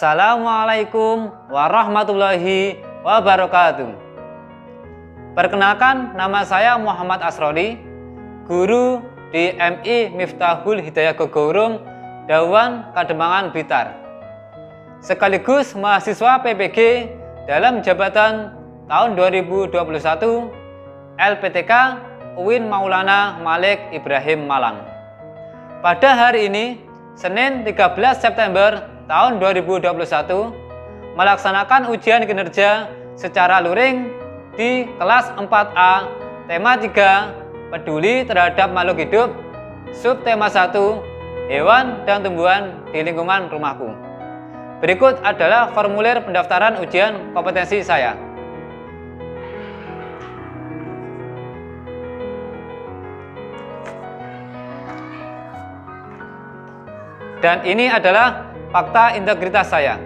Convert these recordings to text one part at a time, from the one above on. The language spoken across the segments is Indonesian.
Assalamualaikum warahmatullahi wabarakatuh. Perkenalkan, nama saya Muhammad Asrori, guru di MI Miftahul Hidayah Gogorung, Dawan, Kademangan, Blitar. Sekaligus mahasiswa PPG dalam jabatan tahun 2021 LPTK UIN Maulana Malik Ibrahim Malang. Pada hari ini, Senin 13 September tahun 2021, melaksanakan ujian kinerja secara luring di kelas 4A, tema 3, peduli terhadap makhluk hidup, subtema 1, hewan dan tumbuhan di lingkungan rumahku. Berikut adalah formulir pendaftaran ujian kompetensi saya. Dan ini adalah fakta integritas saya.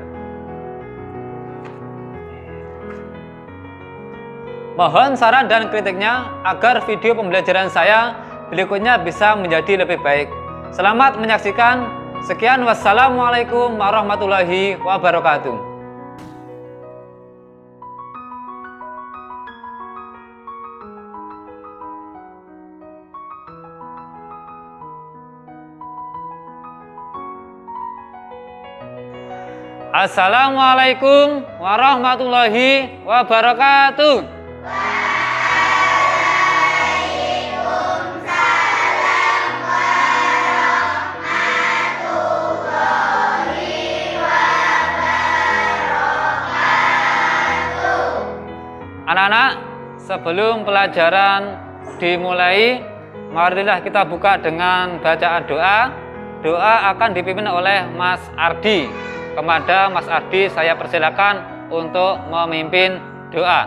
Mohon saran dan kritiknya agar video pembelajaran saya berikutnya bisa menjadi lebih baik. Selamat menyaksikan. Sekian, wassalamualaikum warahmatullahi wabarakatuh. Assalamualaikum warahmatullahi wabarakatuh. Anak-anak, sebelum pelajaran dimulai, marilah kita buka dengan bacaan doa. Doa akan dipimpin oleh Mas Ardi. Kepada Mas Ardi saya persilakan untuk memimpin doa.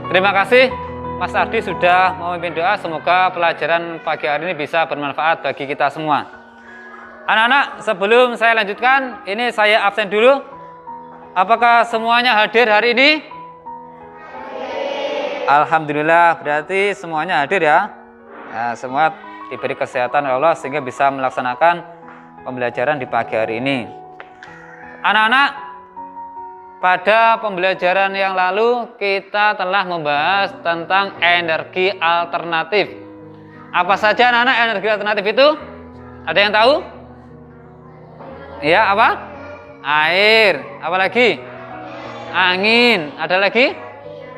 Terima kasih Mas Ardi sudah memimpin doa. Semoga pelajaran pagi hari ini bisa bermanfaat bagi kita semua. Anak-anak, sebelum saya lanjutkan, ini saya absen dulu. Apakah semuanya hadir hari ini? Alhamdulillah, berarti semuanya hadir ya. Nah, semua diberi kesehatan oleh Allah sehingga bisa melaksanakan pembelajaran di pagi hari ini. Anak-anak, pada pembelajaran yang lalu kita telah membahas tentang energi alternatif. Apa saja anak-anak energi alternatif itu? Ada yang tahu? Ya, apa? Air. Apa lagi? Angin. Ada lagi?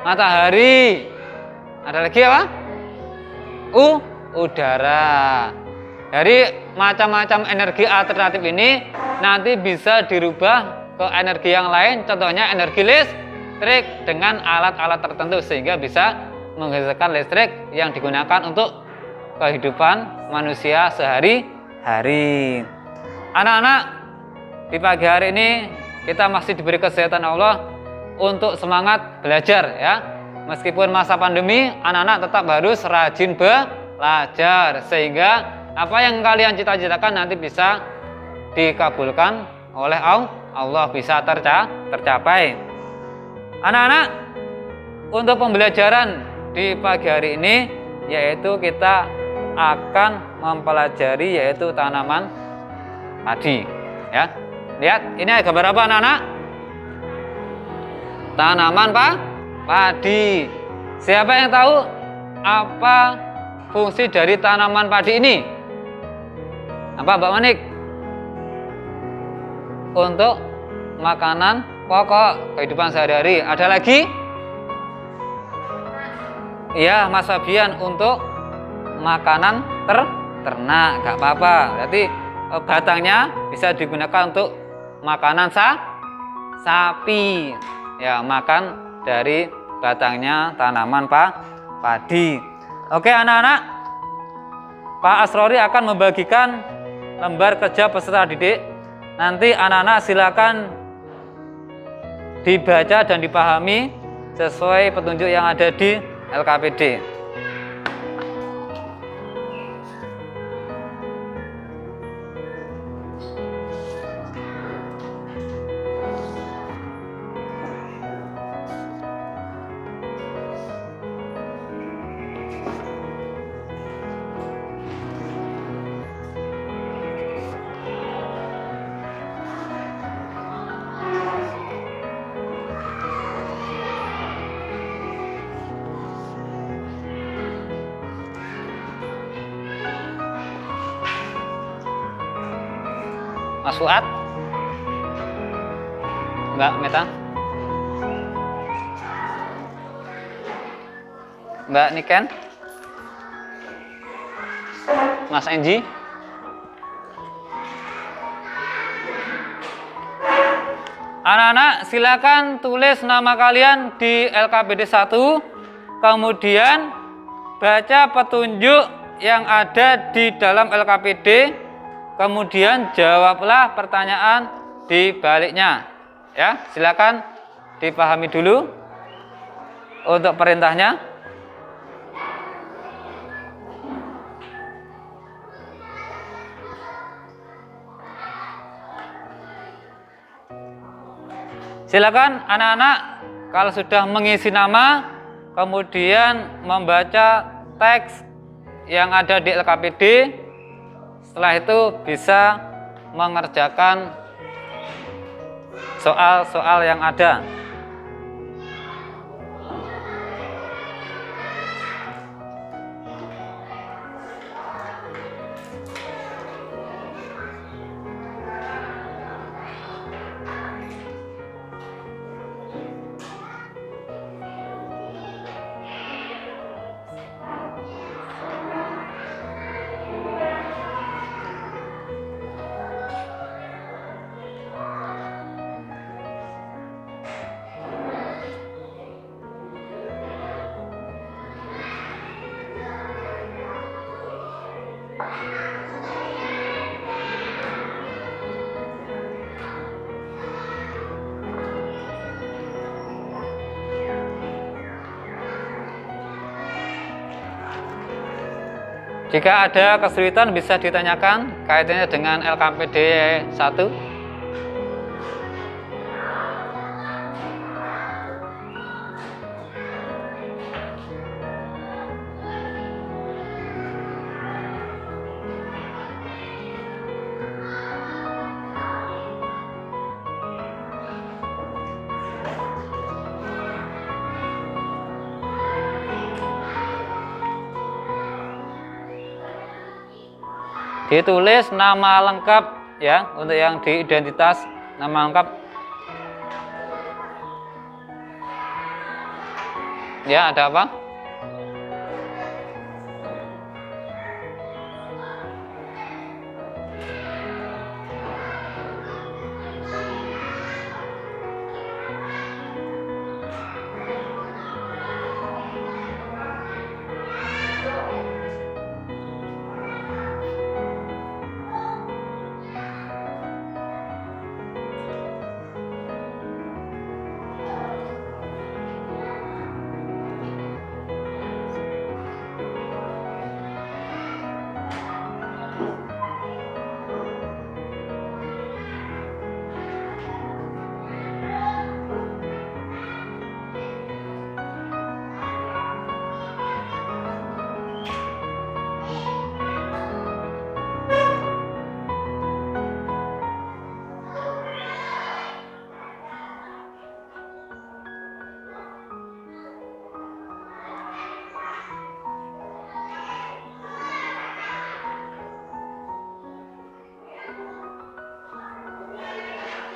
Matahari. Ada lagi apa? Udara. Dari macam-macam energi alternatif ini nanti bisa dirubah ke energi yang lain, contohnya energi listrik dengan alat-alat tertentu sehingga bisa menghasilkan listrik yang digunakan untuk kehidupan manusia sehari-hari. Anak-anak, di pagi hari ini kita masih diberi kesehatan Allah untuk semangat belajar ya. Meskipun masa pandemi, anak-anak tetap harus rajin belajar sehingga apa yang kalian cita-citakan nanti bisa dikabulkan oleh Allah, bisa tercapai. Anak-anak, untuk pembelajaran di pagi hari ini yaitu kita akan mempelajari yaitu tanaman padi ya. Lihat, ini ada gambar apa anak-anak? Tanaman padi. Siapa yang tahu apa fungsi dari tanaman padi ini? Apa Mbak Manik? Untuk makanan pokok kehidupan sehari-hari. Ada lagi? Iya, Mas Fabian, untuk makanan ternak. Gak apa-apa. Berarti batangnya bisa digunakan untuk makanan sapi. Ya, makan dari batangnya tanaman padi. Oke anak-anak, Pak Asrori akan membagikan lembar kerja peserta didik. Nanti anak-anak silakan dibaca dan dipahami sesuai petunjuk yang ada di LKPD. Mas Fuad, Mbak Meta, Mbak Niken, Mas Enji. Anak-anak silakan tulis nama kalian di LKPD 1, kemudian baca petunjuk yang ada di dalam LKPD, kemudian jawablah pertanyaan di baliknya. Ya, silakan dipahami dulu untuk perintahnya. Silakan anak-anak kalau sudah mengisi nama, kemudian membaca teks yang ada di LKPD, setelah itu bisa mengerjakan soal-soal yang ada. Jika ada kesulitan bisa ditanyakan kaitannya dengan LKPD 1. Ditulis nama lengkap ya, untuk yang di identitas nama lengkap. Ya, ada apa?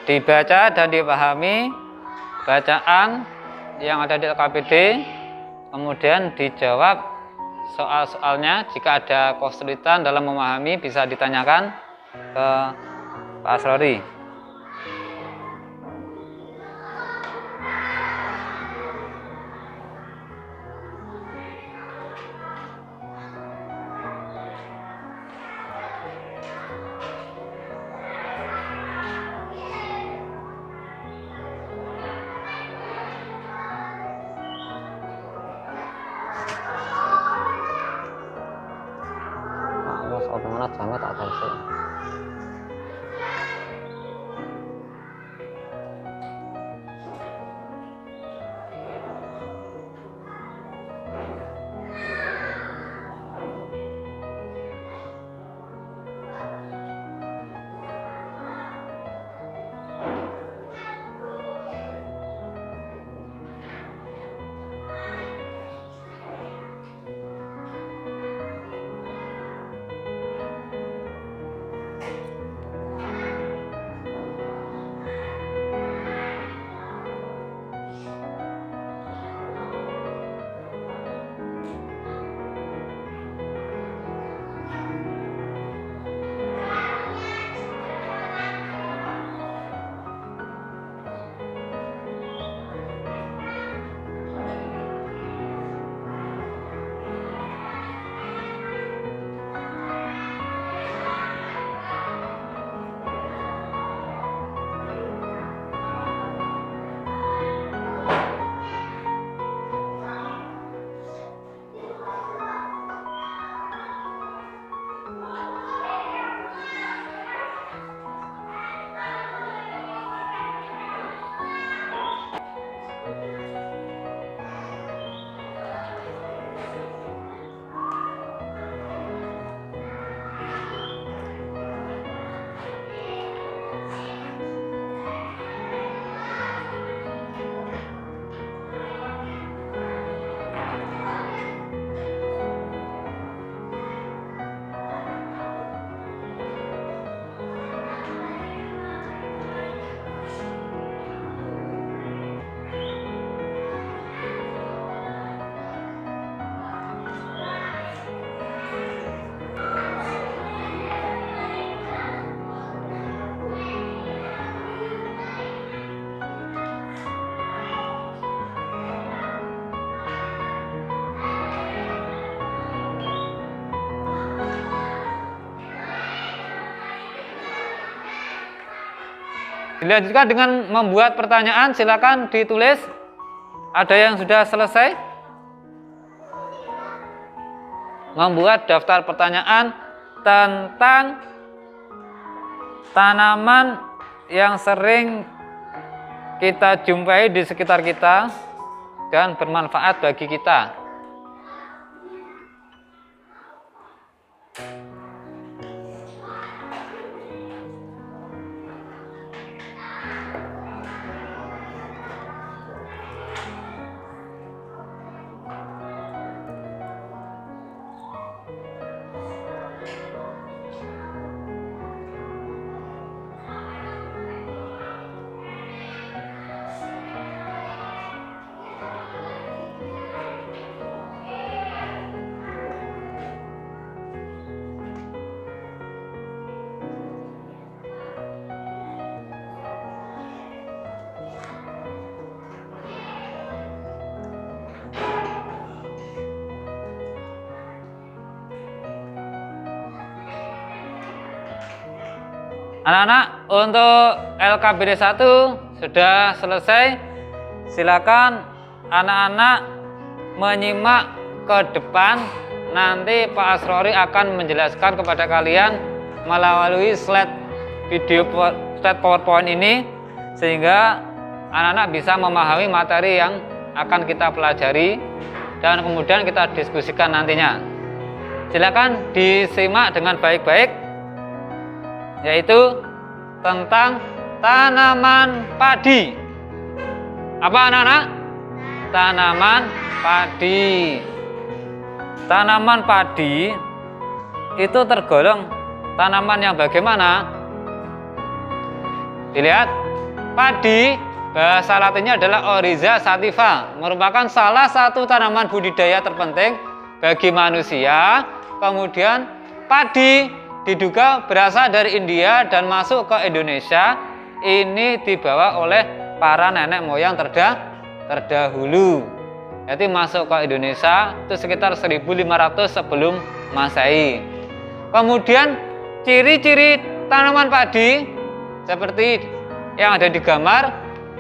Dibaca dan dipahami bacaan yang ada di LKPD, kemudian dijawab soal-soalnya. Jika ada kesulitan dalam memahami bisa ditanyakan ke Pak Asrori. Bagaimana jamnya tak ada sih. Dilanjutkan dengan membuat pertanyaan, silakan ditulis. Ada yang sudah selesai? Membuat daftar pertanyaan tentang tanaman yang sering kita jumpai di sekitar kita dan bermanfaat bagi kita. Anak-anak, untuk LKBD 1 sudah selesai. Silakan anak-anak menyimak ke depan. Nanti Pak Asrori akan menjelaskan kepada kalian melalui slide PowerPoint ini, sehingga anak-anak bisa memahami materi yang akan kita pelajari dan kemudian kita diskusikan nantinya. Silakan disimak dengan baik-baik, yaitu tentang tanaman padi. Apa anak-anak? Tanaman padi. Tanaman padi itu tergolong tanaman yang bagaimana? Dilihat, padi bahasa latinnya adalah Oryza sativa, merupakan salah satu tanaman budidaya terpenting bagi manusia. Kemudian padi diduga berasal dari India dan masuk ke Indonesia. Ini dibawa oleh para nenek moyang terdahulu. Jadi masuk ke Indonesia itu sekitar 1500 sebelum Masehi. Kemudian ciri-ciri tanaman padi seperti yang ada di gambar.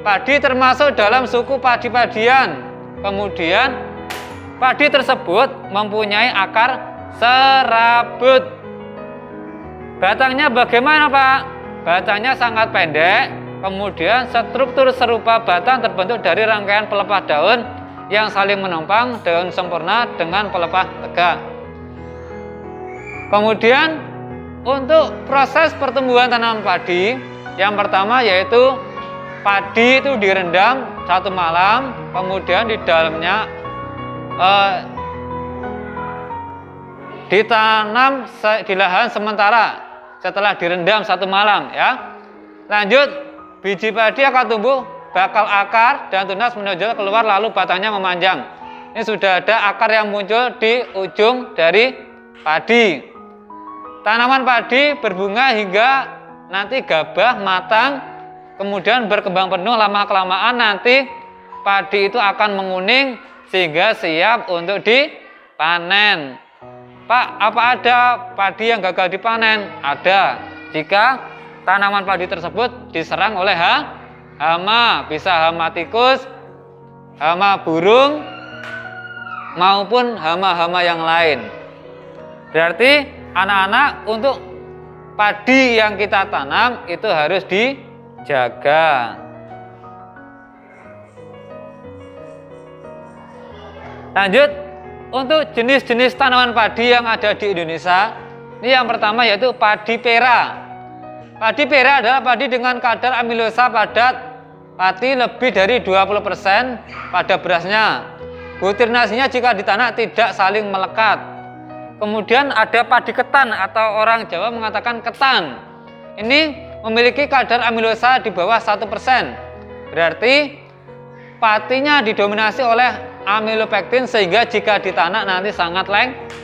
Padi termasuk dalam suku padi-padian. Kemudian padi tersebut mempunyai akar serabut. Batangnya bagaimana, Pak? Batangnya sangat pendek, kemudian struktur serupa batang terbentuk dari rangkaian pelepah daun yang saling menopang daun sempurna dengan pelepah tegak. Kemudian untuk proses pertumbuhan tanaman padi, yang pertama yaitu padi itu direndam 1 malam, kemudian di dalamnya ditanam di lahan sementara setelah direndam 1 malam, ya. Lanjut, biji padi akan tumbuh, bakal akar dan tunas menonjol keluar, lalu batangnya memanjang. Ini sudah ada akar yang muncul di ujung dari padi. Tanaman padi berbunga hingga nanti gabah matang, kemudian berkembang penuh. Lama-kelamaan nanti padi itu akan menguning sehingga siap untuk dipanen. Pak, apa ada padi yang gagal dipanen? Ada. Jika tanaman padi tersebut diserang oleh hama, bisa hama tikus, hama burung, maupun hama-hama yang lain. Berarti anak-anak, untuk padi yang kita tanam itu harus dijaga. Lanjut, untuk jenis-jenis tanaman padi yang ada di Indonesia, ini yang pertama yaitu padi pera. Padi pera adalah padi dengan kadar amilosa padat padi lebih dari 20% pada berasnya. Butir nasinya jika ditanam tidak saling melekat. Kemudian ada padi ketan atau orang Jawa mengatakan ketan. Ini memiliki kadar amilosa di bawah 1%. Berarti patinya didominasi oleh amilopektin sehingga jika ditanak nanti sangat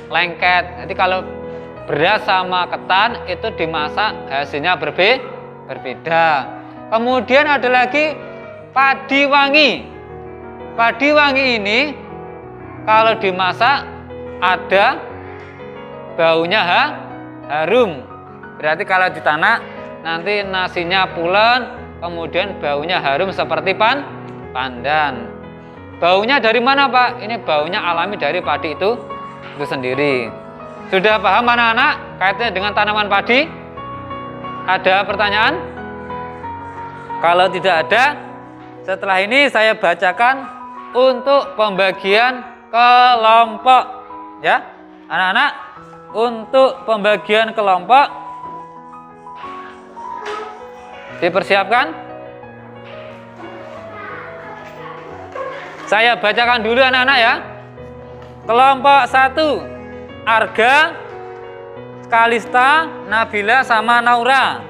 lengket. Jadi kalau beras sama ketan itu dimasak hasilnya berbeda. Kemudian ada lagi padi wangi. Padi wangi ini kalau dimasak ada baunya harum. Berarti kalau ditanak nanti nasinya pulen, kemudian baunya harum seperti pandan. Baunya dari mana, Pak? Ini baunya alami dari padi itu sendiri. Sudah paham anak-anak kaitannya dengan tanaman padi? Ada pertanyaan? Kalau tidak ada, setelah ini saya bacakan untuk pembagian kelompok, ya, anak-anak. Untuk pembagian kelompok dipersiapkan. Saya bacakan dulu anak-anak ya. Kelompok 1, Arga, Kalista, Nabila sama Naura.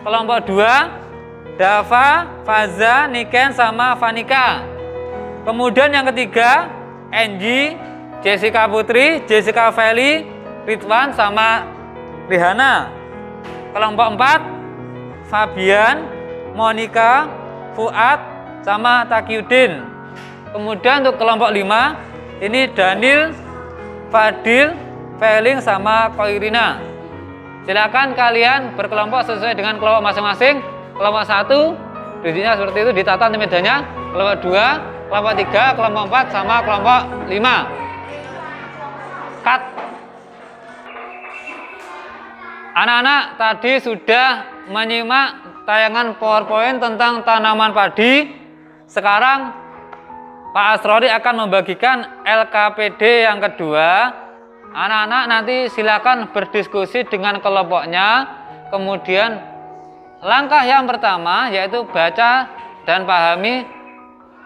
Kelompok 2, Dava, Faza, Niken sama Vanika. Kemudian yang ketiga, Angie, Jessica Putri, Jessica Feli, Ridwan sama Rihana. Kelompok 4, Fabian, Monica, Fuad sama Takyudin. Kemudian untuk kelompok 5, ini Daniel, Fadil, Feling sama Koirina. Silakan kalian berkelompok sesuai dengan kelompok masing-masing. Kelompok 1 duduknya seperti itu, ditata nanti medanya. Kelompok 2, kelompok 3, kelompok 4 sama kelompok 5. Cut. Anak-anak tadi sudah menyimak tayangan PowerPoint tentang tanaman padi. Sekarang Pak Asrori akan membagikan LKPD yang kedua. Anak-anak nanti silakan berdiskusi dengan kelompoknya. Kemudian langkah yang pertama yaitu baca dan pahami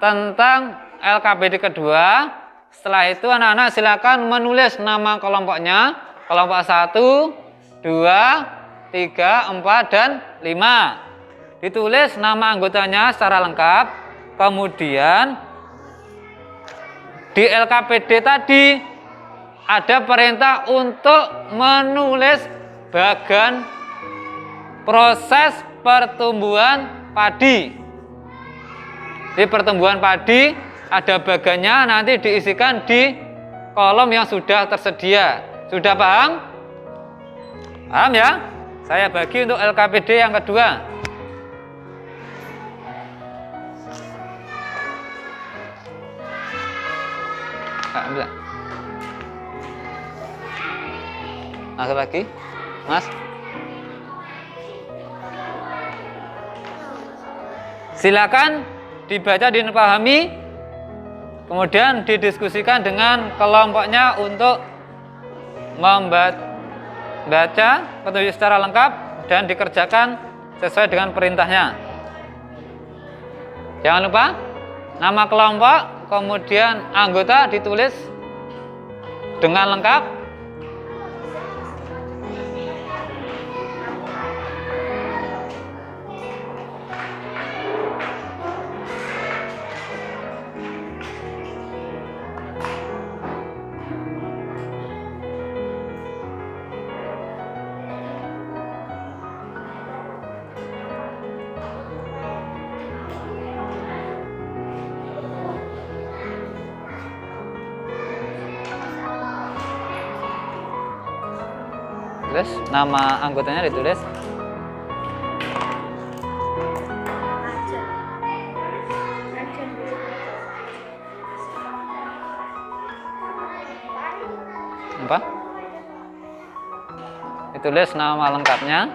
tentang LKPD kedua. Setelah itu anak-anak silakan menulis nama kelompoknya. Kelompok 1, 2, 3, 4, dan 5. Ditulis nama anggotanya secara lengkap. Kemudian di LKPD tadi ada perintah untuk menulis bagan proses pertumbuhan padi. Di pertumbuhan padi ada bagannya, nanti diisikan di kolom yang sudah tersedia. Sudah paham? Paham ya? Saya bagi untuk LKPD yang kedua. Ambil. Masuk lagi, Mas. Silakan dibaca dan dipahami, kemudian didiskusikan dengan kelompoknya untuk membaca petunjuk secara lengkap dan dikerjakan sesuai dengan perintahnya. Jangan lupa nama kelompok, kemudian anggota ditulis dengan lengkap. Tulis nama anggotanya, ditulis. Apa? Ditulis nama lengkapnya.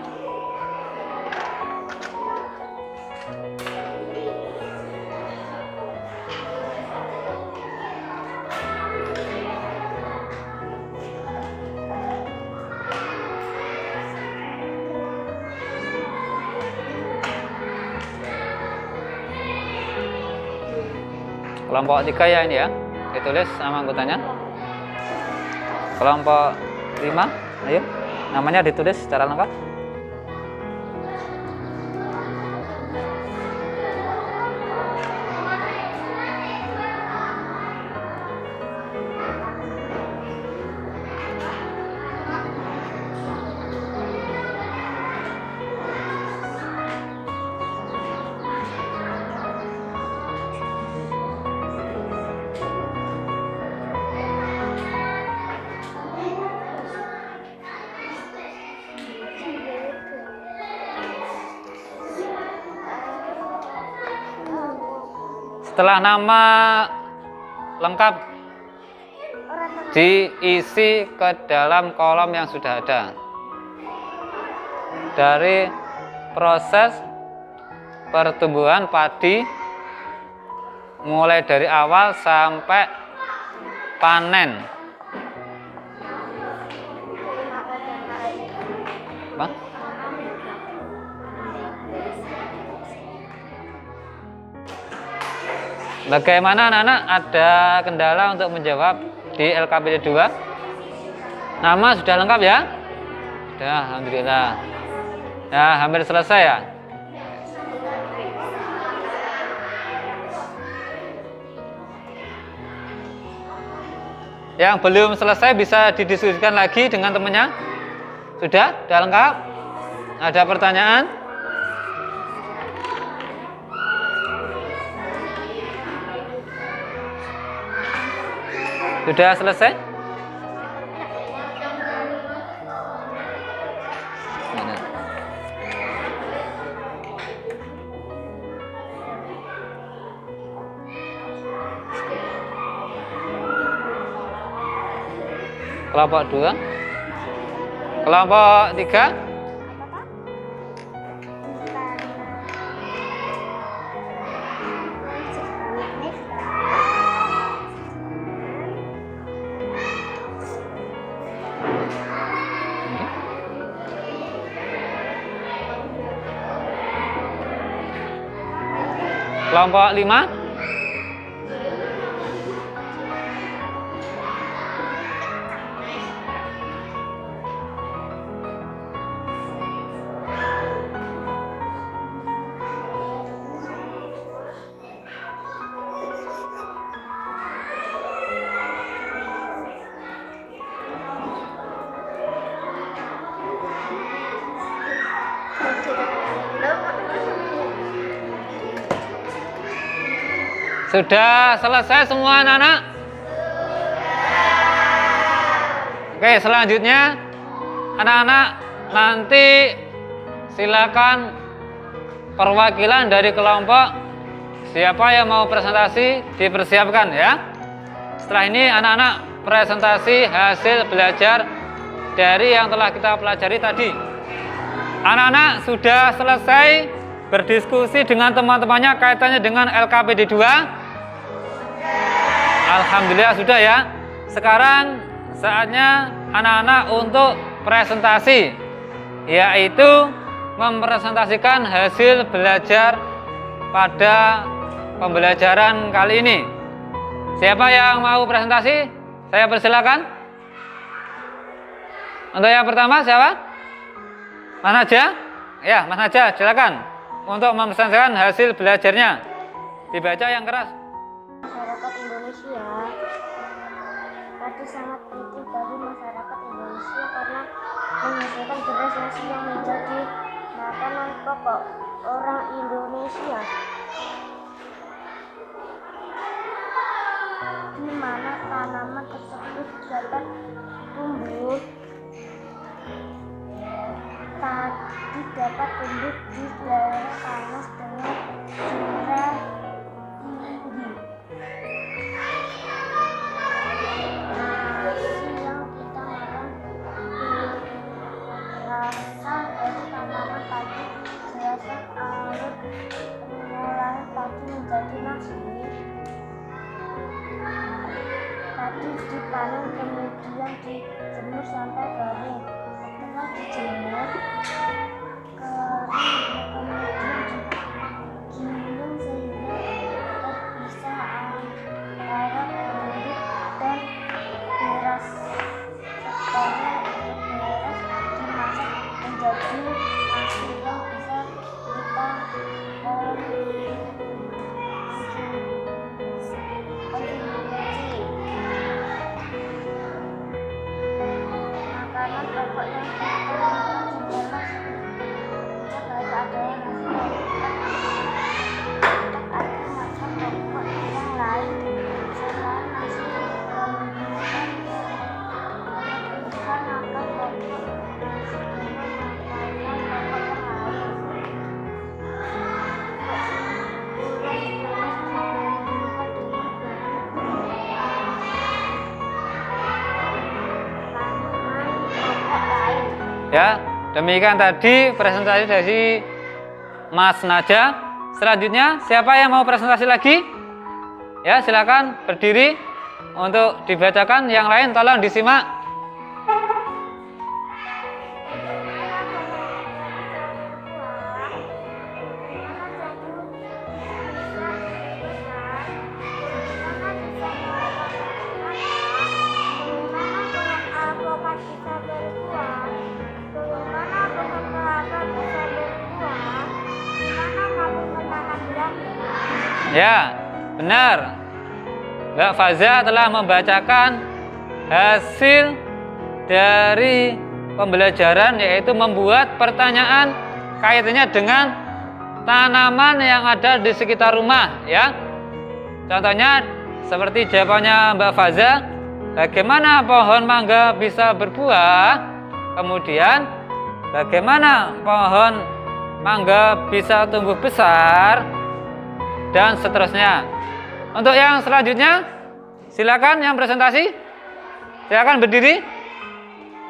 Kelompok 3 ya ini ya, ditulis nama anggotanya. Kelompok 5, ayo namanya ditulis secara lengkap. Setelah nama lengkap diisi ke dalam kolom yang sudah ada. Dari proses pertumbuhan padi mulai dari awal sampai panen. Apa? Bagaimana anak-anak, ada kendala untuk menjawab di LKPD 2? Nama sudah lengkap ya? Sudah, alhamdulillah. Ya, hampir selesai ya. Yang belum selesai bisa didiskusikan lagi dengan temannya. Sudah? Sudah lengkap? Ada pertanyaan? Sudah selesai? Kelompok 2, kelompok 3. Kelompok 5. Sudah selesai semua anak-anak? Oke, selanjutnya anak-anak nanti silakan perwakilan dari kelompok, siapa yang mau presentasi dipersiapkan ya. Setelah ini anak-anak presentasi hasil belajar dari yang telah kita pelajari tadi. Anak-anak sudah selesai berdiskusi dengan teman-temannya kaitannya dengan LKPD 2? Alhamdulillah sudah ya. Sekarang saatnya anak-anak untuk presentasi, yaitu mempresentasikan hasil belajar pada pembelajaran kali ini. Siapa yang mau presentasi? Saya persilakan. Untuk yang pertama siapa? Mas Naja? Ya, Mas Naja, silakan untuk mempresentasikan hasil belajarnya. Dibaca yang keras. Masyarakat Indonesia tadi sangat penting bagi masyarakat Indonesia karena menghasilkan beras yang menjadi makanan pokok orang Indonesia, di mana tanaman tersebut dapat tumbuh di daerah panas dengan curah tinggi. Yang kita makan rasa dari tanaman tadi berdasarkan alur pengolahan tadi menjadi nasi. Tadi dipanen kemudian dijemur sampai kering. Setelah dijemur kemudian digiling sehingga terpisah antara kulit dan beras. Setelah beras dimasak menjadi nasi yang bisa kita konsumsi. Makanan pokok yang kita adalah nasi. Ada macam pokok yang lain selain nasi, kemudian ikan akan pokok nasi dengan makanan pokok yang lain. Burung tulis diberi Ya, demikian tadi presentasi dari Mas Naja. Selanjutnya siapa yang mau presentasi lagi? Ya, silakan berdiri untuk dibacakan. Yang lain tolong disimak. Ya, benar. Mbak Faza telah membacakan hasil dari pembelajaran, yaitu membuat pertanyaan kaitannya dengan tanaman yang ada di sekitar rumah, ya. Contohnya seperti jawabannya Mbak Faza, bagaimana pohon mangga bisa berbuah? Kemudian bagaimana pohon mangga bisa tumbuh besar? Dan seterusnya. Untuk yang selanjutnya, silakan yang presentasi. Silakan berdiri.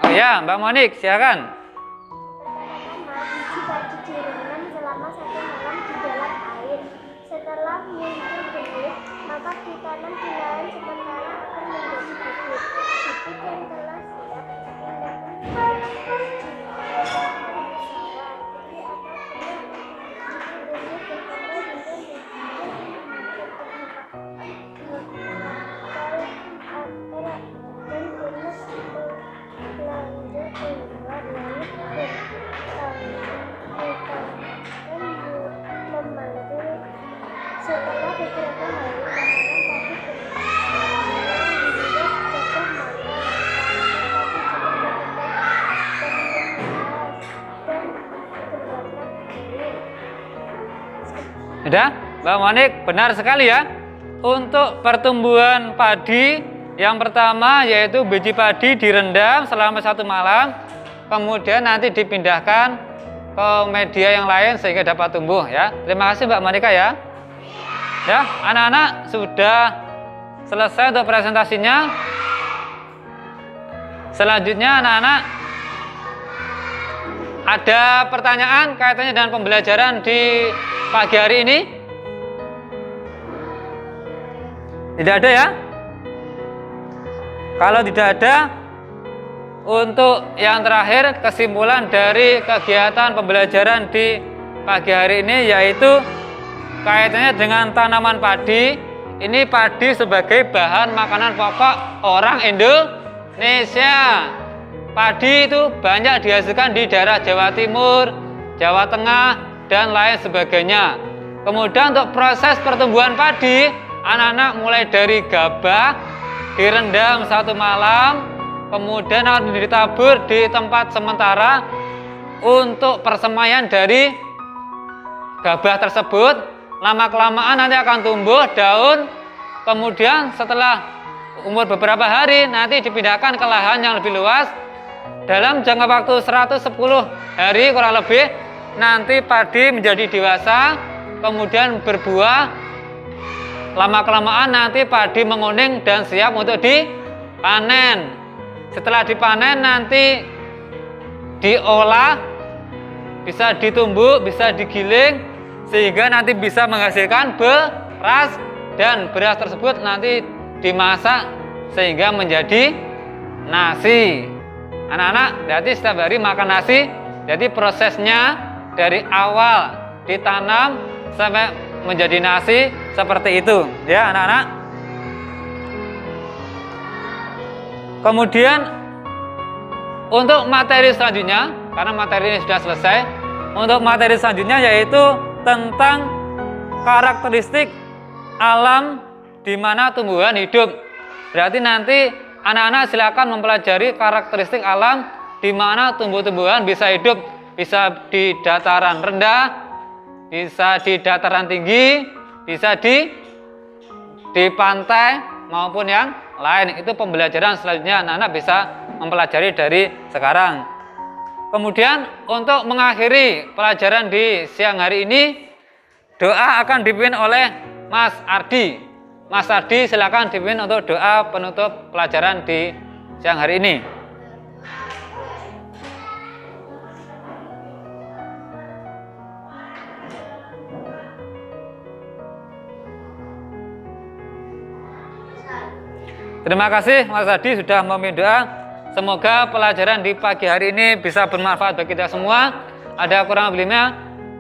Oh ya, Mbak Monik, silakan. Biji padi direndam selama 1 malam di dalam air. Setelah muncul benih, maka ditanam di lahan sementara akan menjadi bibit. Bibit yang telah siap dipindahkan setelah beberapa hari Sudah, Mbak Monik, benar sekali ya. Untuk pertumbuhan padi, yang pertama yaitu biji padi direndam selama 1 malam, kemudian nanti dipindahkan ke media yang lain sehingga dapat tumbuh, ya. Terima kasih Mbak Monika ya. Ya, anak-anak sudah selesai untuk presentasinya. Selanjutnya anak-anak ada pertanyaan kaitannya dengan pembelajaran di pagi hari ini? Tidak ada ya? Kalau tidak ada, untuk yang terakhir kesimpulan dari kegiatan pembelajaran di pagi hari ini yaitu kaitannya dengan tanaman padi. Ini padi sebagai bahan makanan pokok orang Indonesia. Padi itu banyak dihasilkan di daerah Jawa Timur, Jawa Tengah, dan lain sebagainya. Kemudian untuk proses pertumbuhan padi, anak-anak mulai dari gabah direndam 1 malam, kemudian akan ditabur di tempat sementara untuk persemaian dari gabah tersebut. Lama-kelamaan nanti akan tumbuh daun, kemudian setelah umur beberapa hari nanti dipindahkan ke lahan yang lebih luas. Dalam jangka waktu 110 hari kurang lebih, nanti padi menjadi dewasa, kemudian berbuah. Lama-kelamaan nanti padi menguning dan siap untuk dipanen. Setelah dipanen nanti diolah, bisa ditumbuk, bisa digiling, sehingga nanti bisa menghasilkan beras, dan beras tersebut nanti dimasak sehingga menjadi nasi. Anak-anak, berarti setiap hari makan nasi. Jadi prosesnya dari awal ditanam sampai menjadi nasi seperti itu, ya anak-anak. Kemudian untuk materi selanjutnya, karena materi ini sudah selesai, untuk materi selanjutnya yaitu tentang karakteristik alam di mana tumbuhan hidup. Berarti nanti anak-anak silakan mempelajari karakteristik alam di mana tumbuh-tumbuhan bisa hidup, bisa di dataran rendah, bisa di dataran tinggi, bisa di pantai maupun yang lain. Itu pembelajaran selanjutnya anak-anak bisa mempelajari dari sekarang. Kemudian untuk mengakhiri pelajaran di siang hari ini, doa akan dipimpin oleh Mas Ardi. Mas Ardi silakan dipimpin untuk doa penutup pelajaran di siang hari ini. Terima kasih Mas Adi sudah memimpin doa. Semoga pelajaran di pagi hari ini bisa bermanfaat bagi kita semua. Ada kurang lebihnya,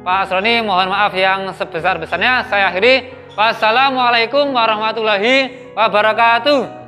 Pak Asroni mohon maaf yang sebesar-besarnya. Saya akhiri. Wassalamualaikum warahmatullahi wabarakatuh.